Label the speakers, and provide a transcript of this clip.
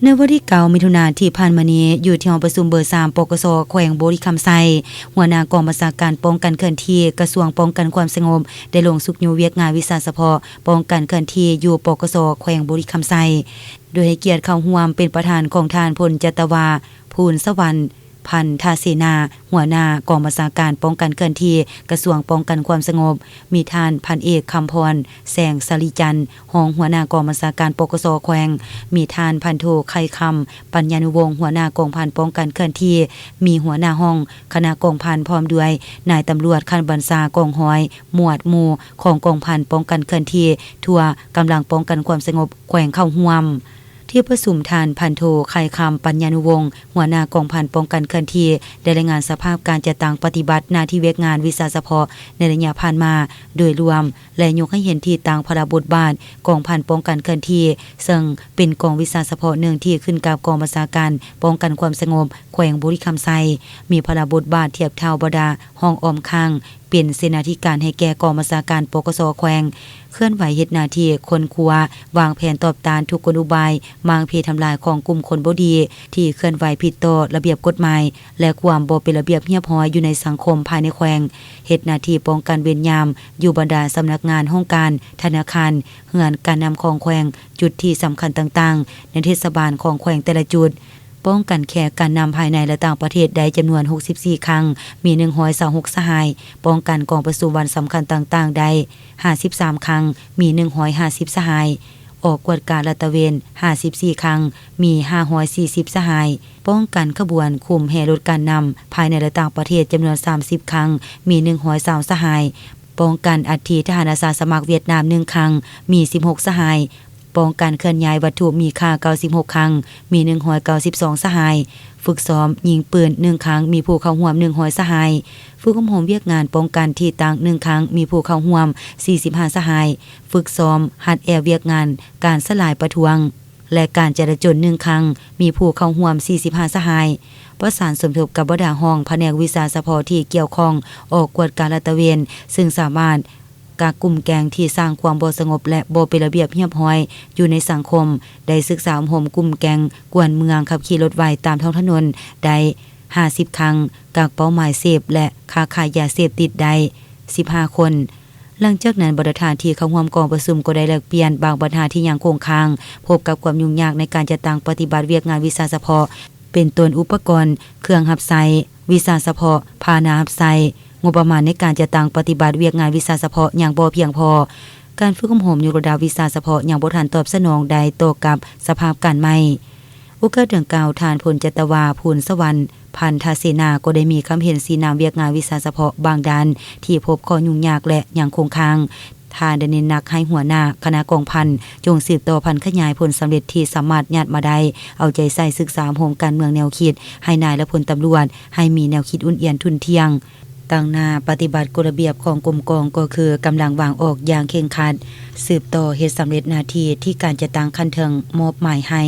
Speaker 1: ในวันที่9มิถุนายนที่ผ่านมานี้อยู่ที่ห้องประชุมเบอร์3ปกสแขวงบุรีคำไซหัวหน้ากองบัญชาการป้องกันเคลื่อนที่กระทรวงป้องกันความสงบได้ลงสุขอยู่เวียกงานวิสาเฉพาะป้องกันเคลื่อนที่อยู่ปกสแขวงบุรีคำไซโดยให้เกียรติเข้าร่วมเป็นประธานของทานพลจตวาภูลสวรรค์พันธาเสนาหัวหน้ากองบัญชาการป้องกันเคลื่อนที่กระทรวงป้องกันความสงบมีท่านพันเอกคำพรแสงสลีจันทร์รองหัวหน้ากองบัญชาการปกสแขวงมีท่านพันโทไข่คำปัญญานุวงศ์หัวหน้ากองพันป้องกันเคลื่อนที่มีหัวหน้าห้องคณะกองพันพร้อมด้วยนายตำรวจขั้นบัญชากองห้อยหมวดหมู่ของกองพันป้องกันเคลื่อนที่ทั่วกำลังป้องกันความสงบแขวงเข้าร่วมที่ประชุมทานพันโทไข่คำปัญญานุวงศ์หัวหน้ากองพันป้องกันเคลื่อนที่ได้รายงานสภาพการจัดตั้งปฏิบัติหน้าที่เวกงานวิสาเฉพาะในระยะผ่านมาโดยรวมและยกให้เห็นที่ต่างพระบทบาทกองพันป้องกันเคลื่อนที่ซึ่งเป็นกองวิสาเฉพาะหนึ่งที่ขึ้นกับกองบัญชาการป้องกันความสงบแขวงบุรีคำไซมีพระบทบาทเทียบเท่าบดาห้องออมข้างเป็นเสนาธิการให้แก่กองบัญชาการปกสแขวงเคลื่อนไหวเฮ็ดหน้าที่คนครัววางแผนตอบต้านทุกกลอุบายมางเพทำลายของกลุ่มคนบ่ดีที่เคลื่อนไหวผิดต่อระเบียบกฎหมายและความบ่เป็นระเบียบเรียบร้อยอยู่ในสังคมภายในแขวงเฮ็ดหน้าที่ป้องกันเวรยามอยู่บรรดาสำนักงานห้องการธนาคารเฮือนการนำของแขวงจุดที่สำคัญต่างๆในเทศบาลของแขวงแต่ละจุดป้องกันแค่การนำภายในและต่างประเทศได้จำนวน64ครั้งมี126สหายป้องกันกองประชุมวันสำคัญต่างๆได้53ครั้งมี150สหายออกกวดการลาดตระเวน54ครั้งมี540สหายป้องกันขบวนคุมแห่รถการนำภายในและต่างประเทศจำนวน30ครั้งมี120สหายป้องกันอัฐิทหารอาสาสมัครเวียดนาม1ครั้งมี16สหายป้องกันเคลื่อนย้ายวัตถุมีค่า96ครั้งมี192สหายฝึกซ้อมยิงปืน1ครั้งมีผู้เข้าร่วม100สหายฝึกอบรมเวียกงานป้องกันที่ต่าง1ครั้งมีผู้เข้าร่วม45สหายฝึกซ้อมหัดแอร์เวียกงานการสลายประท้วงและการจราจร1ครั้งมีผู้เข้าร่วม45สหายประสานสมทบกับบดาห้องแผนกวิสาเฉพาะที่เกี่ยวข้องออกกวดการลาดตระเวนซึ่งสามารถกากลุ่มแกงที่สร้างความบ่สงบและบ่เป็นระเบียบเรียบร้อยอยู่ในสังคมได้ศึกษาอบรมกลุ่มแกงกวนเมืองขับขี่รถไวตามท้องถนนได้50ครั้งกากเป้าหมายเสพและค้าขายยาเสพติดได้15คนหลังจากนั้นบรรดาที่เข้าร่วมกองประชุมก็ได้แลกเปลี่ยนบางปัญหาที่ยังคงค้างพบกับความยุ่งยากในการจัดตั้งปฏิบัติเวียกงานวิสาเฉพาะเป็นต้นอุปกรณ์เครื่องหับไซวิสาเฉพาะพาหนะหับไซงบประมาณในการจัดตั้งปฏิบัติเวียกงานวิสาเฉพาะอย่างบ่เพียงพอการฝึกอบรมอยู่ระดับวิสาเฉพาะอย่างบ่ทันตอบสนองใดต่อกับสภาพการใหม่โอกาสดังกล่าวทานพลจตวาภูลสวรรค์พันธาเสนาก็ได้มีความเห็นสีนามเวียกงานวิสาเฉพาะบางด้านที่พบข้อยุ่งยากและยังคงค้างทานได้เน้นหนักให้หัวหน้าคณะกองพันจงสืบต่อพันขยายผลสำเร็จที่สามารถญาติมาได้เอาใจใส่ศึกษาโฮมการเมืองแนวคิดให้นายและพลตำรวจให้มีแนวคิดอุ่นเอียนทุนเที่ยงตั้งหน้าปฏิบัติกฎระเบียบของกรมกองก็คือกำลังวางออกอย่างเคร่งครัดสืบต่อเหตุสำเร็จหน้าที่ที่การจะตั้งคันเทิงมอบหมายให้